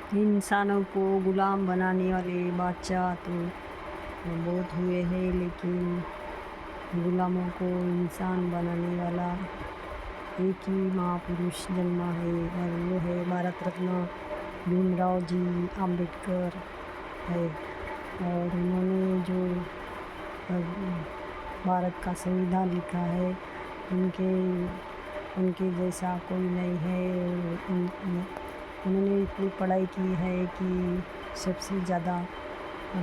इंसानों को गुलाम बनाने वाले बादशाह तो बहुत हुए हैं, लेकिन गुलामों को इंसान बनाने वाला एक ही महापुरुष जन्मा है और वो है भारत रत्न भीमराव जी आम्बेडकर है। और उन्होंने जो अ, भारत का संविधान लिखा है, उनके उनके जैसा कोई नहीं है। उन्होंने इतनी पढ़ाई की है कि सबसे ज़्यादा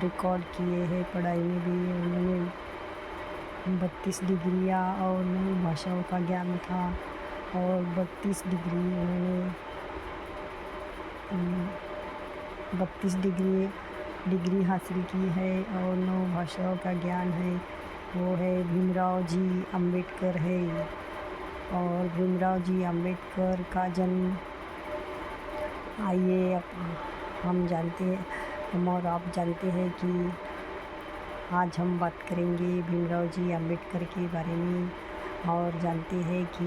रिकॉर्ड किए हैं पढ़ाई में भी। उन्होंने 32 डिग्रियाँ और 9 भाषाओं का ज्ञान था और 32 डिग्री उन्होंने 32 डिग्री हासिल की है और 9 भाषाओं का ज्ञान है। वो है भीमराव जी आम्बेडकर है। और भीमराव जी आम्बेडकर का जन्म आइए हम और आप जानते हैं कि आज हम बात करेंगे भीमराव जी आम्बेडकर के बारे में और जानते हैं कि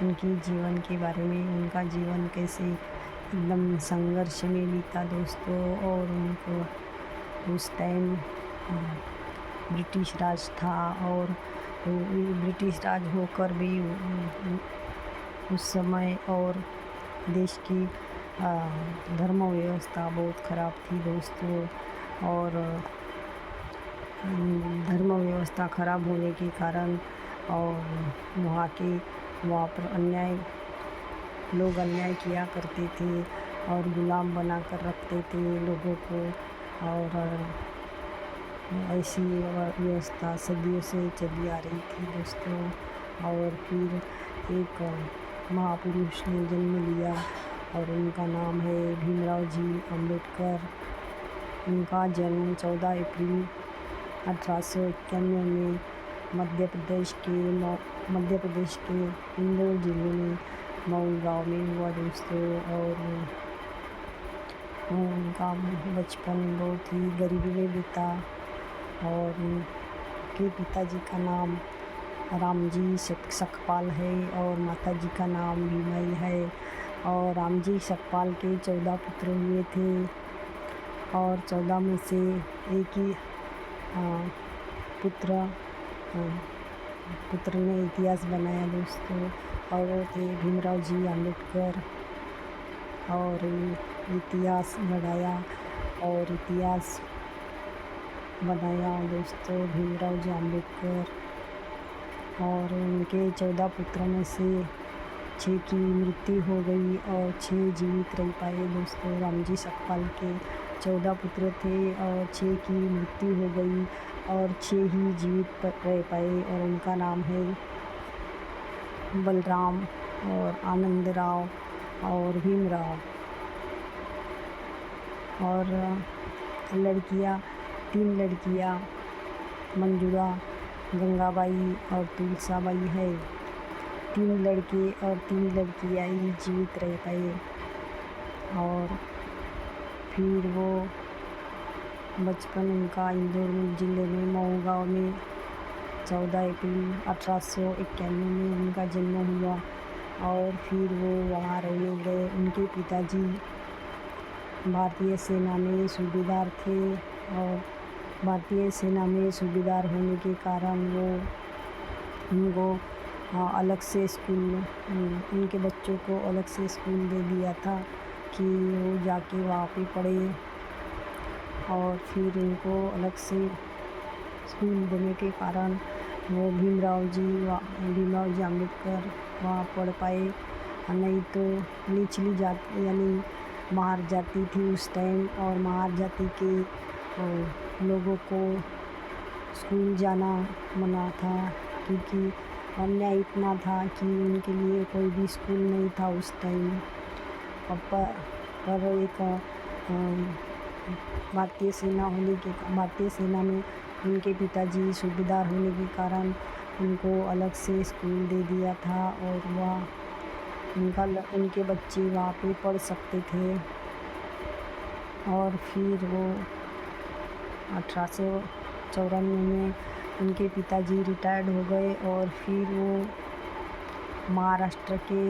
उनके जीवन के बारे में। उनका जीवन कैसे एकदम संघर्ष में बीता दोस्तों। और उनको उस टाइम ब्रिटिश राज था और ब्रिटिश राज होकर भी उस समय और देश की धर्म व्यवस्था बहुत ख़राब थी दोस्तों। और धर्म व्यवस्था ख़राब होने के कारण और वहाँ पर लोग अन्याय किया करते थे और गुलाम बना कर रखते थे लोगों को। और ऐसी व्यवस्था सदियों से चली आ रही थी दोस्तों। और फिर एक महापुरुष ने जन्म लिया और उनका नाम है भीमराव जी आम्बेडकर। उनका जन्म 14 अप्रैल 1891 में मध्य प्रदेश के इंदौर जिले में मऊ गाँव में हुआ दोस्तों। और उनका बचपन बहुत ही गरीबी में बीता। और उनके पिताजी का नाम रामजी सकपाल है और माताजी का नाम भीमाई है। और रामजी सकपाल के 14 पुत्र हुए थे और 14 में से एक ही पुत्र ने इतिहास बनाया दोस्तों। और वो थे भीमराव जी आम्बेडकर। और इतिहास बढ़ाया और इतिहास बनाया दोस्तों भीमराव जी आम्बेडकर। और उनके 14 पुत्रों में से 6 की मृत्यु हो गई और 6 जीवित रह पाए दोस्तों। रामजी सकपाल के 14 पुत्र थे और 6 की मृत्यु हो गई और 6 ही जीवित रह पाए। और उनका नाम है बलराम और आनंदराव और भीमराव। और लड़कियां 3 लड़कियां मंजूरा, गंगाबाई और तुलसाबाई है। 3 लड़के और 3 लड़कियां ही जीवित रह पाए। और फिर वो बचपन उनका इंदौर जिले में मऊ गाँव में 14 अप्रैल 1891 में उनका जन्म हुआ। और फिर वो वहाँ रहने गए। उनके पिताजी भारतीय सेना में सूबेदार थे और भारतीय सेना में सूबेदार होने के कारण वो उनको अलग से स्कूल उनके बच्चों को अलग से स्कूल दे दिया था कि वो जाके वहाँ पे पढ़े। और फिर उनको अलग से स्कूल देने के कारण वो भीमराव जी आम्बेडकर वहाँ पढ़ पाए। नहीं तो निचली जाति यानी महार जाति थी उस टाइम और महार जाति के लोगों को स्कूल जाना मना था, क्योंकि अन्याय इतना था कि उनके लिए कोई भी स्कूल नहीं था उस टाइम। पर एक भारतीय सेना में उनके पिताजी सूबेदार होने के कारण उनको अलग से स्कूल दे दिया था और वह उनके बच्चे वहाँ पे पढ़ सकते थे। और फिर वो 1894 में उनके पिताजी रिटायर्ड हो गए और फिर वो महाराष्ट्र के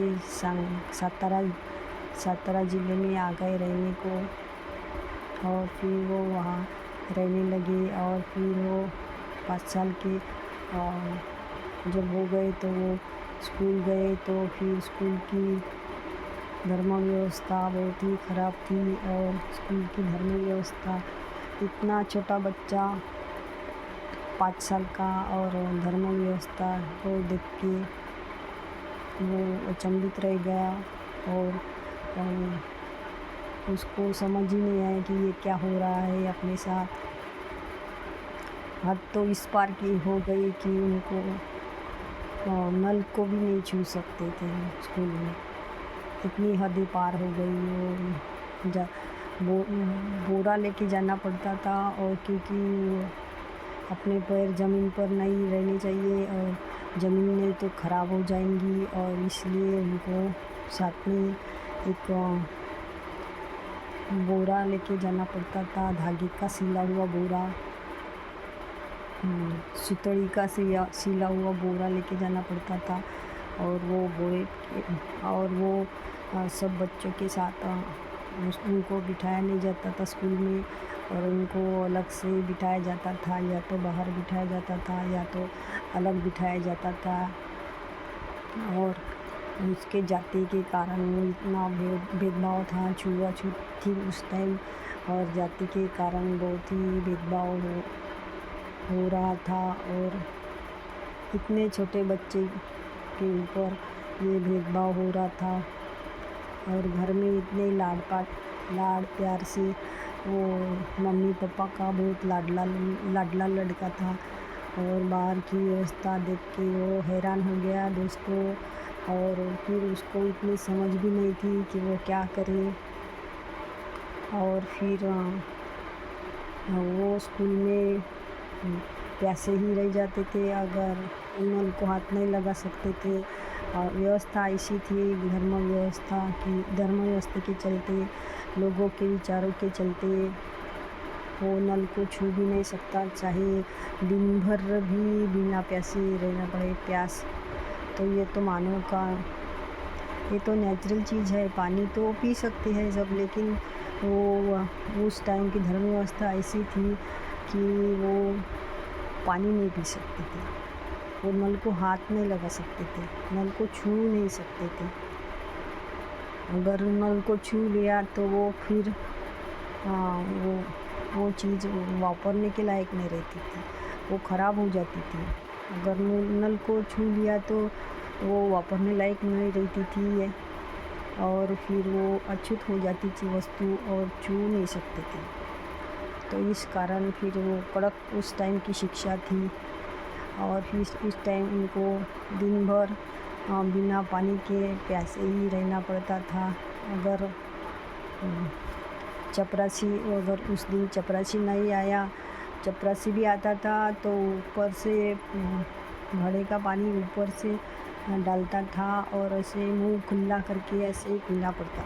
सातारा ज़िले में आ गए रहने को। और फिर वो वहाँ रहने लगे और फिर वो 5 साल के जब हो गए तो वो स्कूल गए। तो फिर स्कूल की धर्म व्यवस्था बहुत ही ख़राब थी। और स्कूल की धर्म व्यवस्था, इतना छोटा बच्चा 5 साल का, और धर्म व्यवस्था को देख के वो अचंभित रह गया। और उसको समझ ही नहीं आया कि ये क्या हो रहा है अपने साथ। हद तो इस पार की हो गई कि उनको नल को भी नहीं छू सकते थे स्कूल में, इतनी हदें पार हो गई। बोरा लेके जाना पड़ता था, और क्योंकि अपने पैर ज़मीन पर नहीं रहने चाहिए और ज़मीन नहीं तो ख़राब हो जाएंगी, और इसलिए उनको साथ में एक बोरा लेके जाना पड़ता था, धागे का सिला हुआ बोरा, सुतड़ी का सिला हुआ बोरा लेके जाना पड़ता था। और वो बोरे और वो सब बच्चों के साथ उनको बिठाया नहीं जाता था स्कूल में, और उनको अलग से बिठाया जाता था, या तो बाहर बिठाया जाता था या तो अलग बिठाया जाता था। और उसके जाति के कारण इतना भेदभाव था, छुआछूत थी उस टाइम, और जाति के कारण बहुत ही भेदभाव हो रहा था। और इतने छोटे बच्चे के ऊपर ये भेदभाव हो रहा था। और घर में इतने लाड प्यार से वो मम्मी पापा का बहुत लाडला लड़का था। और बाहर की व्यवस्था देख के वो हैरान हो गया दोस्तों। और फिर उसको इतनी समझ भी नहीं थी कि वो क्या करे। और फिर वो स्कूल में प्यासे ही रह जाते थे अगर नल को हाथ नहीं लगा सकते थे। व्यवस्था ऐसी थी धर्म व्यवस्था के चलते, लोगों के विचारों के चलते वो नल को छू भी नहीं सकता, चाहे दिन भर भी बिना प्यासे रहना पड़े। प्यास तो ये तो मानव का, ये तो नेचुरल चीज़ है, पानी तो पी सकते हैं सब, लेकिन वो उस टाइम की धर्म व्यवस्था ऐसी थी कि वो पानी नहीं पी सकते थे, वो नल को हाथ नहीं लगा सकते थे, नल को छू नहीं सकते थे। अगर नल को छू लिया तो वो फिर वो चीज़ वापरने के लायक नहीं रहती थी, वो ख़राब हो जाती थी। अगर नल को छू लिया तो वो वापरने लायक नहीं रहती थी, और फिर वो अछूत हो जाती थी वस्तु, और छू नहीं सकते थे। तो इस कारण फिर वो कड़क उस टाइम की शिक्षा थी। और फिर उस टाइम उनको दिन भर बिना पानी के प्यासे ही रहना पड़ता था। अगर उस दिन चपरासी नहीं आया, चपरासी भी आता था तो ऊपर से घड़े का पानी ऊपर से डालता था, और ऐसे मुंह खुला करके ऐसे पीना पड़ता,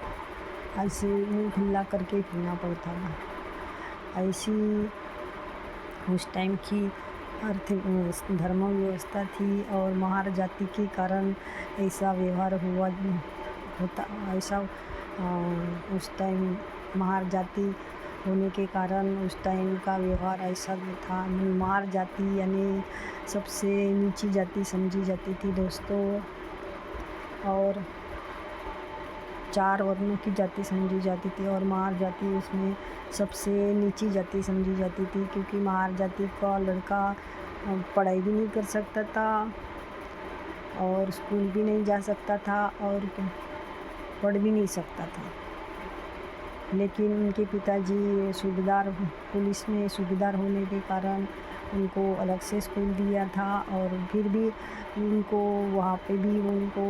ऐसे मुंह खुला करके पीना पड़ता था। ऐसी उस टाइम की धर्म व्यवस्था थी। और महार जाति के कारण ऐसा व्यवहार होता ऐसा उस टाइम महार जाति होने के कारण उस टाइम का व्यवहार ऐसा था। महार जाति यानी सबसे नीची जाति समझी जाती थी दोस्तों, और 4 वर्णों की जाति समझी जाती थी, और महार जाति उसमें सबसे नीची जाति समझी जाती थी, क्योंकि महार जाति का लड़का पढ़ाई भी नहीं कर सकता था, और स्कूल भी नहीं जा सकता था, और पढ़ भी नहीं सकता था। लेकिन उनके पिताजी पुलिस में सूबेदार होने के कारण उनको अलग से स्कूल दिया था, और फिर भी उनको वहाँ पे भी उनको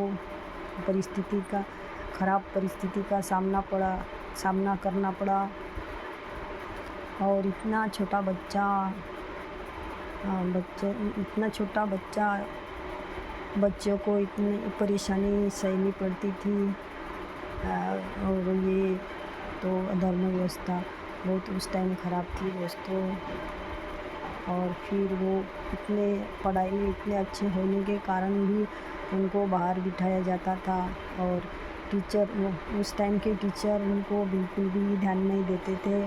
ख़राब परिस्थिति का सामना करना पड़ा। और इतना छोटा बच्चा बच्चों को इतनी परेशानी सहनी पड़ती थी। और ये तो धर्म व्यवस्था बहुत उस टाइम ख़राब थी दोस्तों। और फिर वो पढ़ाई में इतने अच्छे होने के कारण भी उनको बाहर बिठाया जाता था, और टीचर उस टाइम के टीचर उनको बिल्कुल भी ध्यान नहीं देते थे।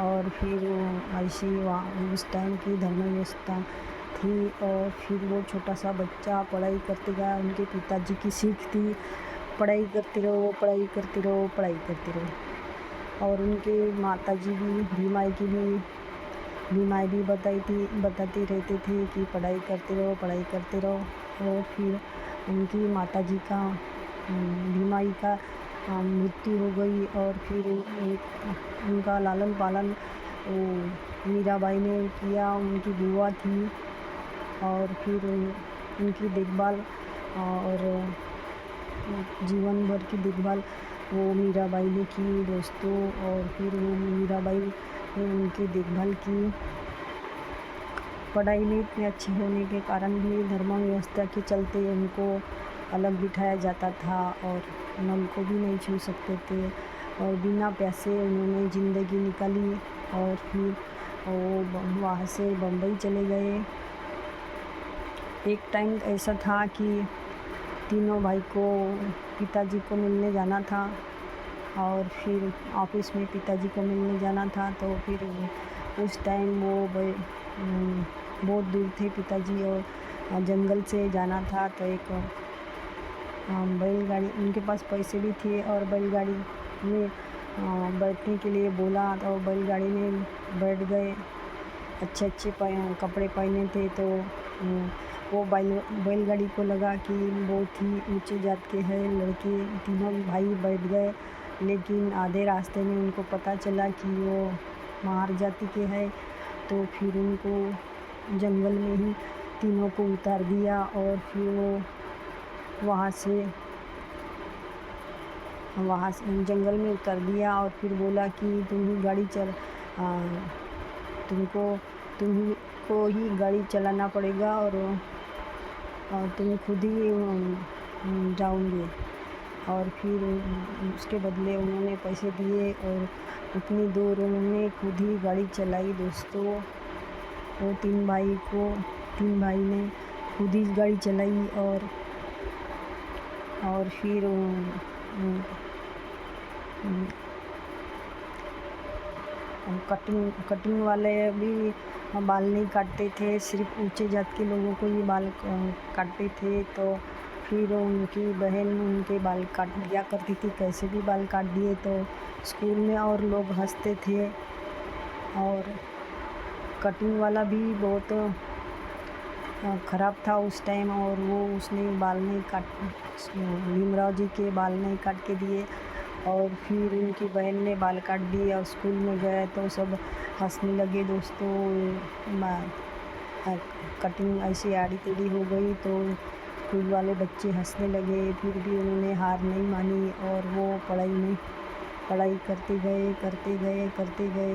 और फिर ऐसी वहाँ उस टाइम की धर्म व्यवस्था थी। और फिर वो छोटा सा बच्चा पढ़ाई करते गया। उनके पिताजी की सीख थी, पढ़ाई करते रहो, पढ़ाई करते रहो, पढ़ाई करते रहो। और उनके माताजी भी भीमाई भी बताती रहते थे कि पढ़ाई करते रहो, पढ़ाई करते रहो। और फिर उनकी माताजी का भीमाई का मृत्यु हो गई। और फिर उनका लालन पालन मीराबाई ने किया, उनकी बुआ थी। और फिर उनकी देखभाल और जीवन भर की देखभाल वो मीराबाई ने की दोस्तों। और फिर वो मीराबाई ने उनकी देखभाल की। पढ़ाई में इतने अच्छे होने के कारण भी धर्म व्यवस्था के चलते उनको अलग बिठाया जाता था और नल को भी नहीं छू सकते थे। और बिना पैसे उन्होंने ज़िंदगी निकाली। और फिर वो वहाँ से बम्बई चले गए। एक टाइम ऐसा था कि तीनों भाई को पिताजी को मिलने जाना था। और फिर ऑफिस में पिताजी को मिलने जाना था। तो फिर उस टाइम वो बहुत दूर थे पिताजी और जंगल से जाना था। तो एक बैलगाड़ी, उनके पास पैसे भी थे और बैलगाड़ी में बैठने के लिए बोला। तो बैलगाड़ी में बैठ गए। अच्छे कपड़े पहने थे। तो वो बैलगाड़ी को लगा कि बहुत ही ऊंचे जात के हैं लड़के। तीनों भाई बैठ गए, लेकिन आधे रास्ते में उनको पता चला कि वो महार जाति के हैं। तो फिर उनको जंगल में ही तीनों को उतार दिया। और फिर वो वहाँ से जंगल में उतार दिया। और फिर बोला कि तुम ही गाड़ी तुमको ही गाड़ी चलाना पड़ेगा और तुम खुद ही जाओगे। और फिर उसके बदले उन्होंने पैसे दिए और उतनी दूर उन्होंने खुद ही गाड़ी चलाई दोस्तों। वो तीन भाई ने खुद ही गाड़ी चलाई। और फिर कटिंग वाले भी बाल नहीं काटते थे, सिर्फ ऊंचे जात के लोगों को ही बाल काटते थे। तो फिर उनकी बहन उनके बाल काट दिया करती थी, कैसे भी बाल काट दिए। तो स्कूल में और लोग हंसते थे। और कटिंग वाला भी बहुत ख़राब था उस टाइम। और वो उसने बाल नहीं भीमराव जी के बाल नहीं काट के दिए। और फिर उनकी बहन ने बाल काट दिए और स्कूल में गए तो सब हंसने लगे दोस्तों। कटिंग ऐसी आड़ी टेढ़ी हो गई तो स्कूल वाले बच्चे हंसने लगे। फिर भी उन्होंने हार नहीं मानी और वो पढ़ाई करते गए।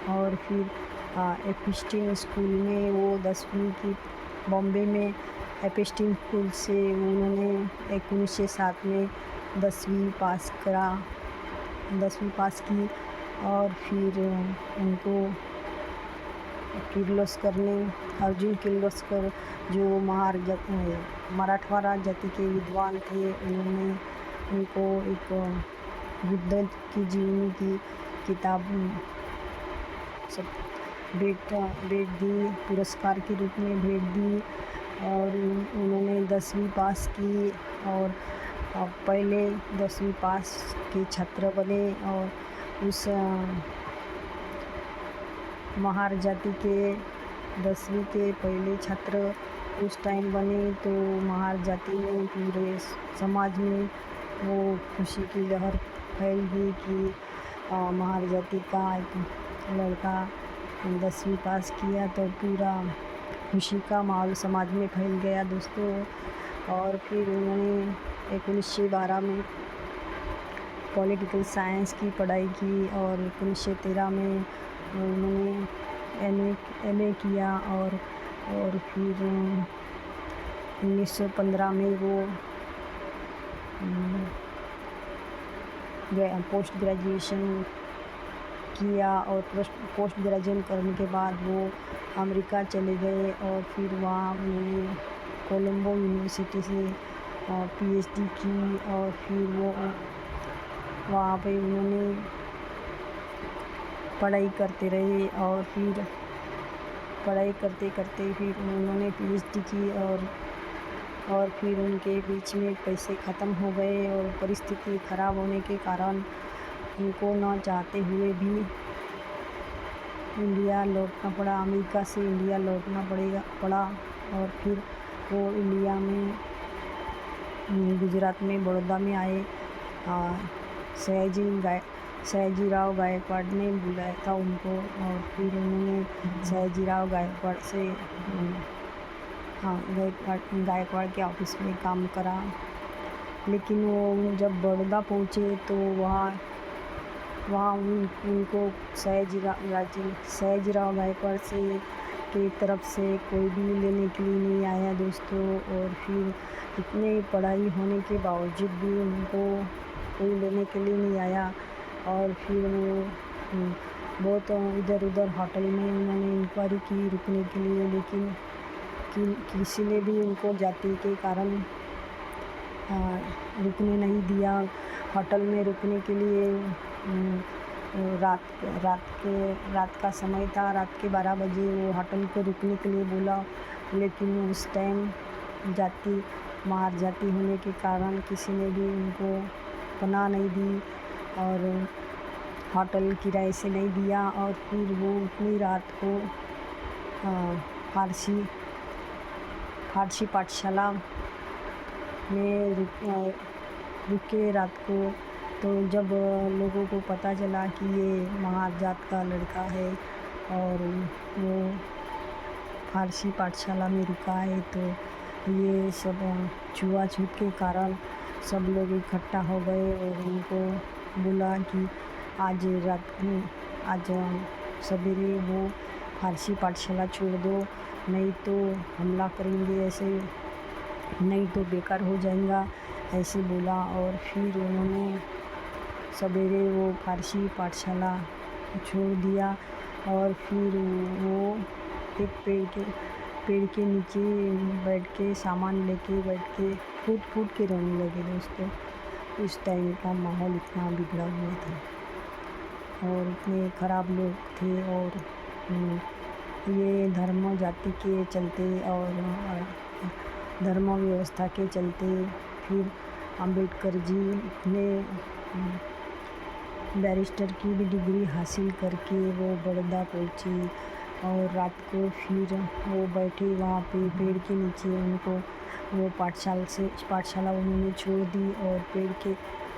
और फिर एपिस्टीन स्कूल में वो 10वीं की बॉम्बे में एपिस्टीन स्कूल से उन्होंने 1907 में 10वीं पास की। और फिर उनको अर्जुन किर्लोस्कर जो मराठवाड़ा जाति के विद्वान थे, उन्होंने उनको एक बुद्ध की जीवनी की किताब भेंट दी, पुरस्कार के रूप में भेंट दी। और उन्होंने 10वीं पास की और पहले 10वीं पास के छात्र बने। और उस महार जाति के 10वीं के पहले छात्र उस टाइम बने। तो महार जाति में पूरे समाज में वो खुशी की लहर फैल गई कि महार जाति का एक लड़का 10वीं पास किया। तो पूरा खुशी का माहौल समाज में फैल गया दोस्तों। और फिर उन्होंने 1912 में पॉलिटिकल साइंस की पढ़ाई की। और 1913 में उन्होंने MA किया। और फिर 1915 में वो पोस्ट ग्रेजुएशन किया। और पोस्ट ग्रेजुएशन करने के बाद वो अमेरिका चले गए। और फिर वहाँ उन्होंने कोलंबो यूनिवर्सिटी से पीएचडी की और फिर वो वहाँ पे उन्होंने पढ़ाई करते रहे और फिर पढ़ाई करते करते फिर उन्होंने पीएचडी की और फिर उनके बीच में पैसे ख़त्म हो गए और परिस्थिति ख़राब होने के कारण उनको न चाहते हुए भी इंडिया लौटना पड़ा। अमेरिका से इंडिया लौटना पड़ा और फिर वो इंडिया में गुजरात में बड़ौदा में आए। सयाजीराव गायकवाड़ ने बुलाया था उनको और फिर उन्होंने सयाजीराव गायकवाड़ से गायकवाड़ के ऑफिस में काम करा। लेकिन वो जब बड़ौदा पहुँचे तो वहाँ उनको सयाजीराव गायकवाड़ की तरफ से कोई भी लेने के लिए नहीं आया दोस्तों। और फिर इतने पढ़ाई होने के बावजूद भी उनको कोई लेने के लिए नहीं आया। और फिर वो बहुत इधर उधर होटल में उन्होंने इंक्वायरी की रुकने के लिए, लेकिन किसी ने भी उनको जाति के कारण रुकने नहीं दिया। होटल में रुकने के लिए रात का समय था, रात के 12 बजे वो होटल को रुकने के लिए बोला, लेकिन उस टाइम मार जाती होने के कारण किसी ने भी उनको पनाह नहीं दी और होटल किराए से नहीं दिया। और फिर वो उतनी रात को फारसी पाठशाला में रुके रात को। तो जब लोगों को पता चला कि ये महार जात का लड़का है और वो फारसी पाठशाला में रुका है, तो ये सब छुआछूत के कारण सब लोग इकट्ठा हो गए और उनको बोला कि आज सवेरे वो फारसी पाठशाला छोड़ दो, नहीं तो हमला करेंगे, ऐसे नहीं तो बेकार हो जाएगा, ऐसे बोला। और फिर उन्होंने सवेरे वो फारसी पाठशाला छोड़ दिया और फिर वो एक पेड़ के नीचे बैठ के सामान लेके बैठ के फूट के रोने लगे दोस्तों। उस टाइम का माहौल इतना बिगड़ा हुआ था और इतने ख़राब लोग थे। और ये धर्म जाति के चलते और धर्म व्यवस्था के चलते फिर अम्बेडकर जी ने बैरिस्टर की भी डिग्री हासिल करके वो बड़ौदा पहुँची और रात को फिर वो बैठे वहाँ पे पेड़ के नीचे। उनको वो पाठशाला उन्होंने छोड़ दी और पेड़ के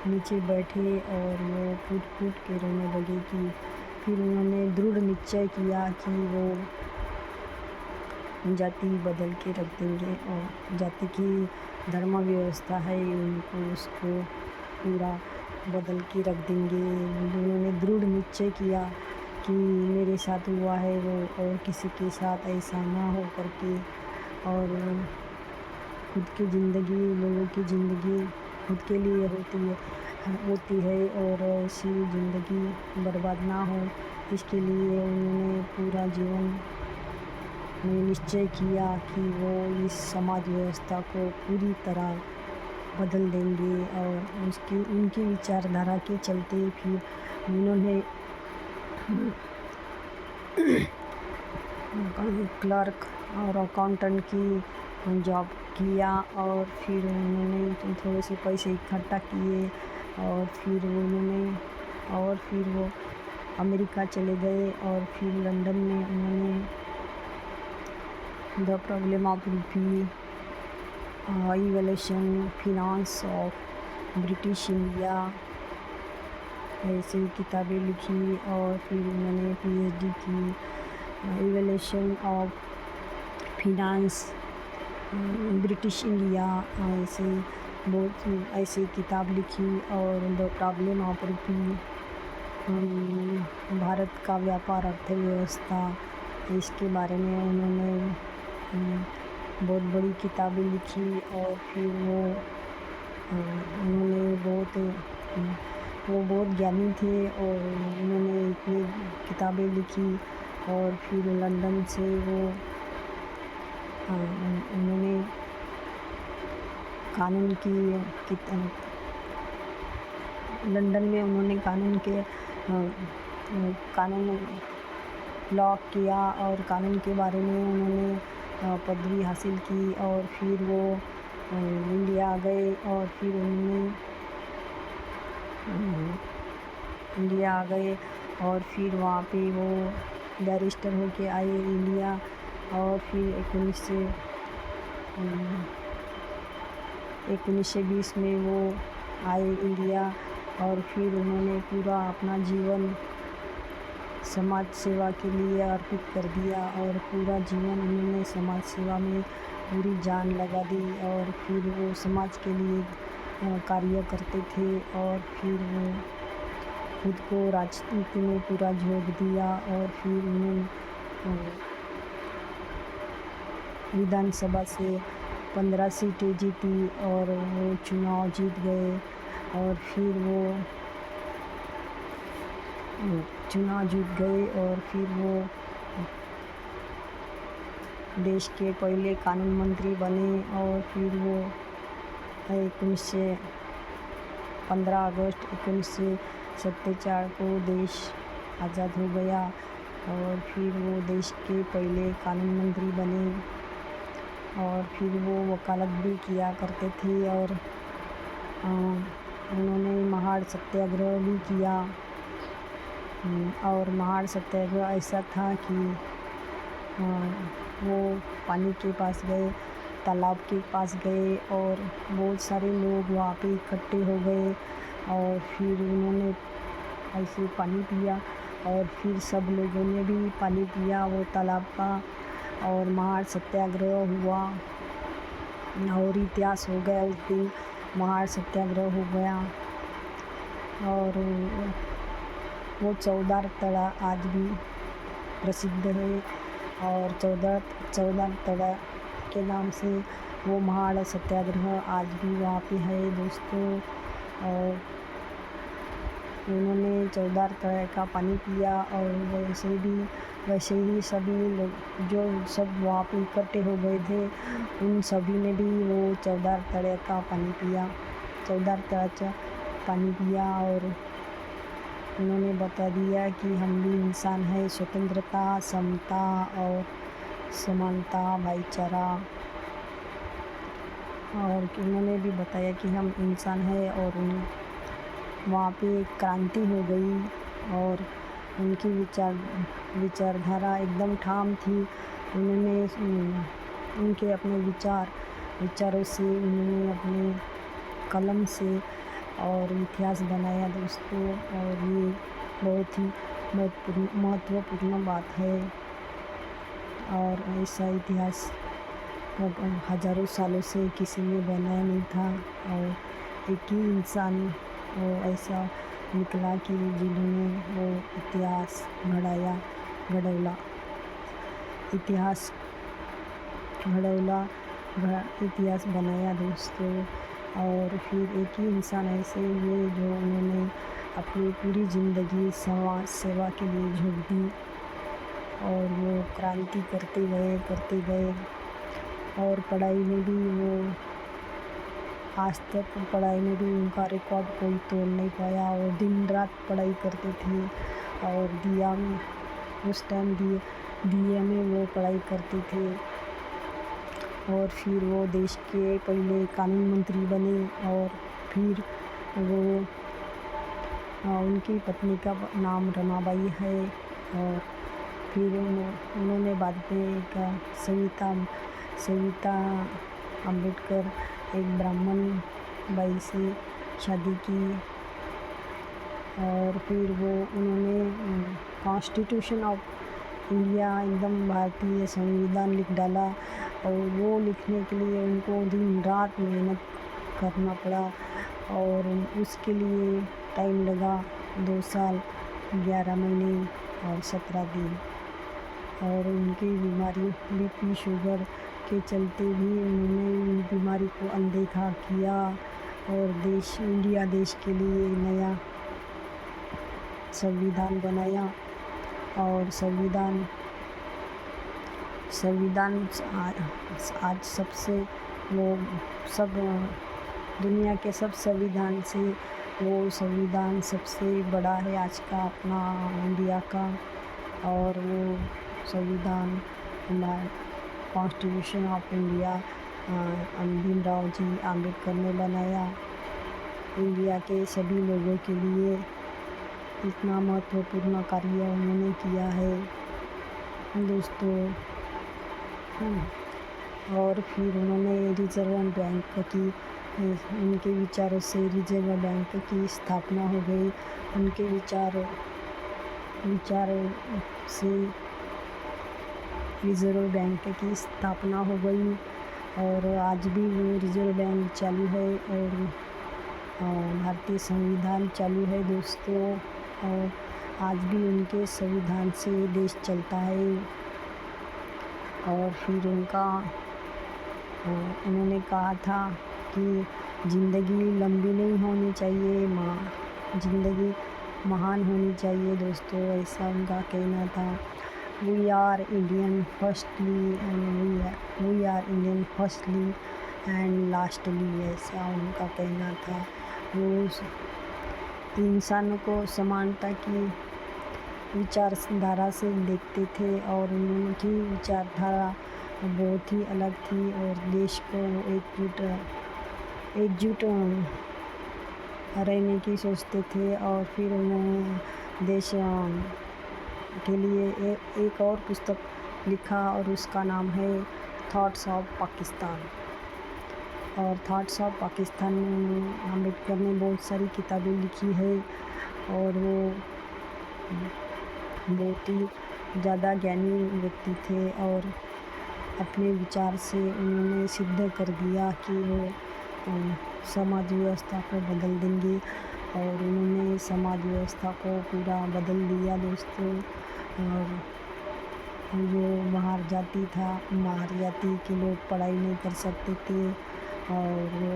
नीचे बैठे और वो फूट के रोने लगे कि फिर उन्होंने दृढ़ निश्चय किया कि वो जाति बदल के रख देंगे और जाति की धर्म व्यवस्था है उनको उसको पूरा बदल के रख देंगे। उन्होंने दृढ़ निश्चय किया कि मेरे साथ हुआ है वो और किसी के साथ ऐसा ना हो करके, और खुद की ज़िंदगी, लोगों की ज़िंदगी खुद के लिए होती है और ऐसी ज़िंदगी बर्बाद ना हो, इसके लिए उन्होंने पूरा जीवन में निश्चय किया कि वो इस समाज व्यवस्था को पूरी तरह बदल देंगे। और उनकी विचारधारा के चलते फिर उन्होंने क्लर्क और अकाउंटेंट की जॉब किया और फिर उन्होंने थोड़े से पैसे इकट्ठा किए और फिर वो अमेरिका चले गए। और फिर लंदन में उन्होंने द प्रॉब्लम ऑफ रूपी, evolution, finance of British India, ऐसी किताबें लिखी। और फिर उन्होंने पीएचडी की, evolution of finance British India, ऐसी किताब लिखी। और द प्रॉब्लम ऑफ रूपी, भारत का व्यापार अर्थव्यवस्था, इसके बारे में उन्होंने बहुत बड़ी किताबें लिखी। और फिर वो बहुत ज्ञानी थे और उन्होंने इतनी किताबें लिखी। और फिर लंदन से वो उन्होंने कानून की लंदन में उन्होंने कानून लॉ किया और कानून के बारे में उन्होंने पदवी हासिल की। और फिर वो इंडिया आ गए और फिर उन्होंने इंडिया आ गए और फिर वहाँ पे वो बैरिस्टर होके आए इंडिया। और फिर 1920 में वो आए इंडिया और फिर उन्होंने पूरा अपना जीवन समाज सेवा के लिए अर्पित कर दिया और पूरा जीवन उन्होंने समाज सेवा में पूरी जान लगा दी। और फिर वो समाज के लिए कार्य करते थे और फिर वो खुद को राजनीति में पूरा झोंक दिया। और फिर उन्होंने विधानसभा से 15 सीटें जीती और वो चुनाव जीत गए। और फिर वो चुनाव जीत गए और फिर वो देश के पहले कानून मंत्री बने। और फिर वो 15 अगस्त 1947 को देश आज़ाद हो गया। और फिर वो देश के पहले कानून मंत्री बने और फिर वो वकालत भी किया करते थे। और उन्होंने महाड़ सत्याग्रह भी किया। और महाड़ सत्याग्रह ऐसा था कि वो पानी के पास गए, तालाब के पास गए और बहुत सारे लोग वहाँ पे इकट्ठे हो गए और फिर उन्होंने ऐसे पानी पिया और फिर सब लोगों ने भी पानी पिया वो तालाब का और महाड़ सत्याग्रह हुआ और इतिहास हो गया। उस दिन महाड़ सत्याग्रह हो गया। और वो चौदार तड़ा आज भी प्रसिद्ध है और चौदार तड़ा के नाम से वो महाड़ सत्याग्रह आज भी वहाँ पे है दोस्तों। और उन्होंने चौदार तड़ा का पानी पिया और वैसे ही सभी लोग जो सब वहाँ पे इकट्ठे हो गए थे उन सभी ने भी वो चौदार तड़ा का पानी पिया, चौदार तड़ा पानी पिया। और उन्होंने बता दिया कि हम भी इंसान हैं, स्वतंत्रता, समता और समानता, भाईचारा। और उन्होंने भी बताया कि हम इंसान हैं। और वहाँ पे क्रांति हो गई और उनकी विचारधारा एकदम ठाम थी। उन्होंने उनके अपने विचारों से उन्होंने अपने कलम से और इतिहास बनाया दोस्तों। और ये बहुत ही महत्वपूर्ण बात है। और ऐसा इतिहास हज़ारों सालों से किसी ने बनाया नहीं था और एक ही इंसान वो ऐसा निकला कि जिन्होंने वो इतिहास इतिहास बनाया दोस्तों। और फिर एक ही इंसान ऐसे हुए जो उन्होंने अपनी पूरी ज़िंदगी समाज सेवा के लिए झोंक दी और वो क्रांति करते गए। और पढ़ाई में भी वो आज तक पढ़ाई में भी उनका रिकॉर्ड कोई तोड़ नहीं पाया और दिन रात पढ़ाई करते थे। और उस टाइम दिए में वो पढ़ाई करते थे। और फिर वो देश के पहले कानून मंत्री बने। और फिर वो उनकी पत्नी का नाम रमाबाई है। और फिर उन्होंने बाद में एक सविता अम्बेडकर एक ब्राह्मण बाई से शादी की। और फिर वो उन्होंने कॉन्स्टिट्यूशन ऑफ इंडिया एकदम भारतीय संविधान लिख डाला। और वो लिखने के लिए उनको दिन रात मेहनत करना पड़ा और उसके लिए टाइम लगा 2 साल 11 महीने और 17 दिन। और उनकी बीमारी बीपी शुगर के चलते भी उन्होंने बीमारी को अनदेखा किया और इंडिया देश के लिए नया संविधान बनाया। और संविधान आज सबसे वो सब दुनिया के सब संविधान से वो संविधान सबसे बड़ा है आज का अपना इंडिया का। और वो संविधान हमारा constitution of India Bhimrao ji Ambedkar ने बनाया। इंडिया के सभी लोगों के लिए इतना महत्वपूर्ण कार्य उन्होंने किया है दोस्तों। और फिर उन्होंने रिजर्व बैंक की उनके विचारों से रिजर्व बैंक की स्थापना हो गई। उनके विचारों से रिजर्व बैंक की स्थापना हो गई और आज भी वो रिजर्व बैंक चालू है और भारतीय संविधान चालू है दोस्तों। और आज भी उनके संविधान से देश चलता है। और फिर उन्होंने कहा था कि ज़िंदगी लंबी नहीं होनी चाहिए, ज़िंदगी महान होनी चाहिए दोस्तों, ऐसा उनका कहना था। We are Indian firstly and lastly, ऐसा उनका कहना था। वो इंसानों को समानता की विचारधारा से देखते थे और उनकी विचारधारा बहुत ही अलग थी और देश को एकजुट रहने की सोचते थे। और फिर उन्होंने देश के लिए एक और पुस्तक लिखा और उसका नाम है थॉट्स ऑफ पाकिस्तान। और थॉट्स ऑफ पाकिस्तान में अम्बेडकर ने बहुत सारी किताबें लिखी है और वो बहुत ही ज़्यादा ज्ञानी व्यक्ति थे और अपने विचार से उन्होंने सिद्ध कर दिया कि वो समाज व्यवस्था को बदल देंगे और उन्होंने समाज व्यवस्था को पूरा बदल दिया दोस्तों। और जो बाहर जाति के लोग पढ़ाई नहीं कर सकते थे और वो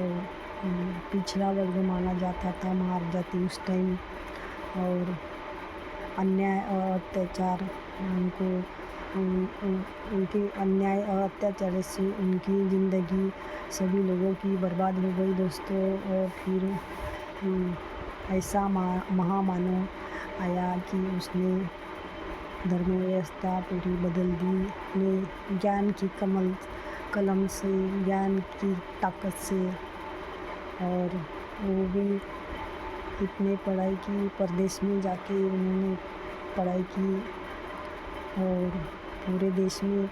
पिछड़ा वर्ग माना जाता था बाहर जाति उस टाइम। और अन्याय और अत्याचार उनके अन्याय और अत्याचार से उनकी ज़िंदगी सभी लोगों की बर्बाद हो गई दोस्तों। और फिर ऐसा महामानव आया कि उसने धर्म व्यवस्था पूरी बदल दी। ने ज्ञान की कलम से, ज्ञान की ताकत से, और वो भी इतने पढ़ाई की, परदेश में जाके उन्होंने पढ़ाई की और पूरे देश में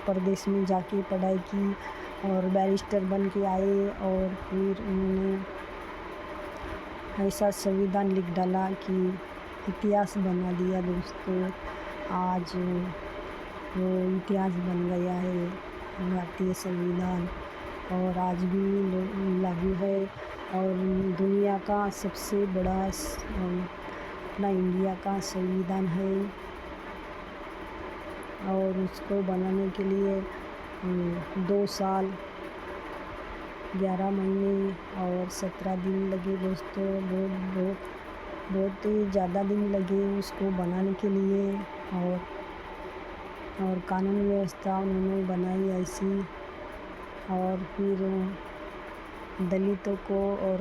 परदेश में जाके पढ़ाई की और बैरिस्टर बन के आए। और फिर उन्होंने ऐसा संविधान लिख डाला कि इतिहास बना दिया दोस्तों। आज वो इतिहास बन गया है भारतीय संविधान और आज भी लागू है। और दुनिया का सबसे बड़ा अपना इंडिया का संविधान है और उसको बनाने के लिए 2 साल 11 महीने और 17 दिन लगे दोस्तों। बहुत ही ज़्यादा दिन लगे उसको बनाने के लिए। और कानून व्यवस्था उन्होंने बनाई ऐसी। और फिर दलितों को और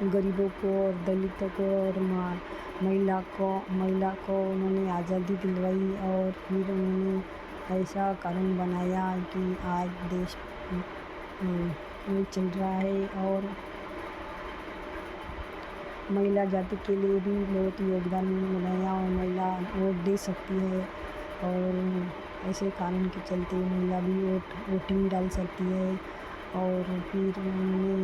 गरीबों को और दलितों को और महिला को उन्होंने आज़ादी दिलवाई। और फिर उन्होंने ऐसा कानून बनाया कि आज देश में चल रहा है। और महिला जाति के लिए भी बहुत योगदान बनाया और महिला वोट दे सकती है। और ऐसे कानून के चलते महिला भी वोटिंग डाल सकती है। और फिर उन्होंने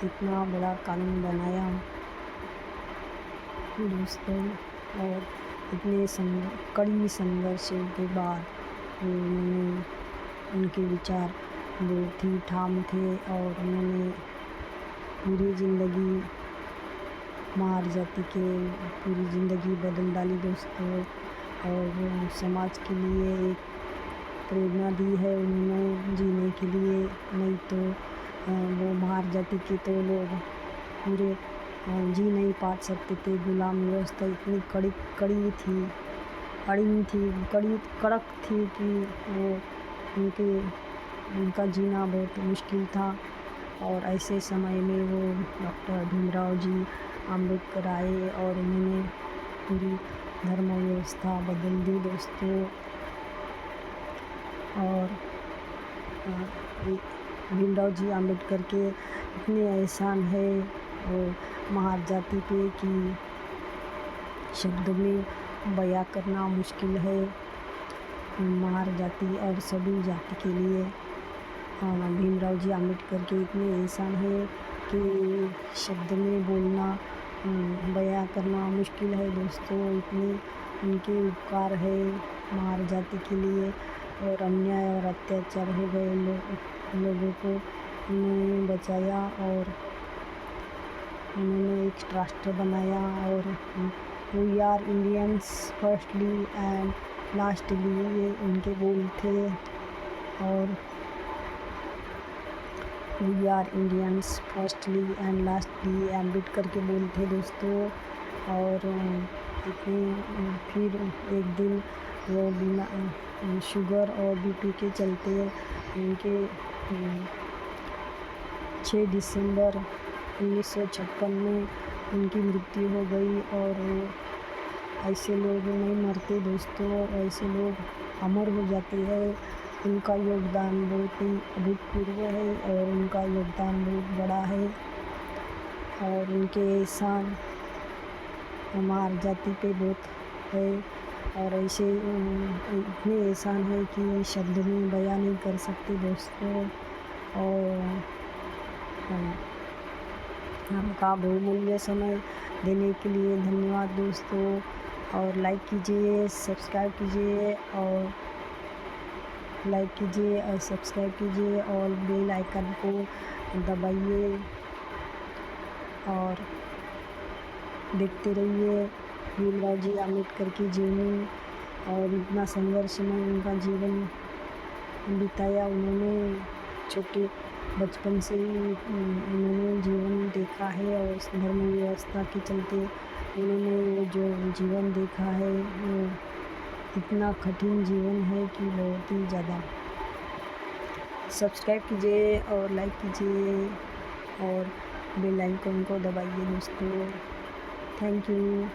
इतना बड़ा कानून बनाया दोस्तों। और इतने कड़ी संघर्षों के बाद उनके विचार बहुत ही ठाम थे और उन्होंने पूरी ज़िंदगी मार जाति के पूरी ज़िंदगी बदल डाली दोस्तों। और समाज के लिए एक प्रेरणा दी है उन्होंने जीने के लिए। नहीं तो वो मार जाति के तो लोग पूरे जी नहीं पा सकते थे। गुलाम व्यवस्था इतनी कड़ी थी कड़ी थी, कड़ी कड़क थी कि वो उनका जीना बहुत मुश्किल था। और ऐसे समय में वो डॉक्टर भीमराव जी अम्बेडकर आए और उन्होंने पूरी धर्म व्यवस्था बदल दी दोस्तों। और भीमराव जी अम्बेडकर के इतने एहसान है महार जाति पे कि शब्द में बयां करना मुश्किल है। महार जाति और सभी जाति के लिए भीमराव जी अम्बेडकर के इतने एहसान है कि शब्द में बोलना बयां करना मुश्किल है दोस्तों। इतने उनके उपकार है महार जाति के लिए। और अन्याय और अत्याचार हो गए लोगों को उन्होंने बचाया और उन्होंने एक राष्ट्र बनाया। और we are Indians firstly and lastly, ये उनके बोल थे। और we are Indians firstly and lastly Ambedkar के बोल थे दोस्तों। और फिर एक दिन वो बिना शुगर और बीपी के चलते उनके 6 दिसंबर 1956 में उनकी मृत्यु हो गई। और ऐसे लोग नहीं मरते दोस्तों, ऐसे लोग अमर हो जाते हैं। उनका योगदान बहुत ही अभूतपूर्व है और उनका योगदान बहुत बड़ा है। और उनके एहसान हमारी जाति पे बहुत है। और ऐसे इतने एहसान है कि शब्द में बयां नहीं कर सकते दोस्तों। और हमका बहुमूल्य समय देने के लिए धन्यवाद दोस्तों। और लाइक कीजिए, सब्सक्राइब कीजिए और सब्सक्राइब कीजिए और बेल आइकन को दबाइए और देखते रहिए भीमराव जी अम्बेडकर की जीवनी। और इतना संघर्ष में उनका जीवन बिताया उन्होंने। छोटे बचपन से ही उन्होंने जीवन देखा है और इस धर्म व्यवस्था के चलते उन्होंने जो जीवन देखा है वो इतना कठिन जीवन है कि बहुत ही ज़्यादा। सब्सक्राइब कीजिए और लाइक कीजिए और बेल आइकन को दबाइए दोस्तों। Thank you.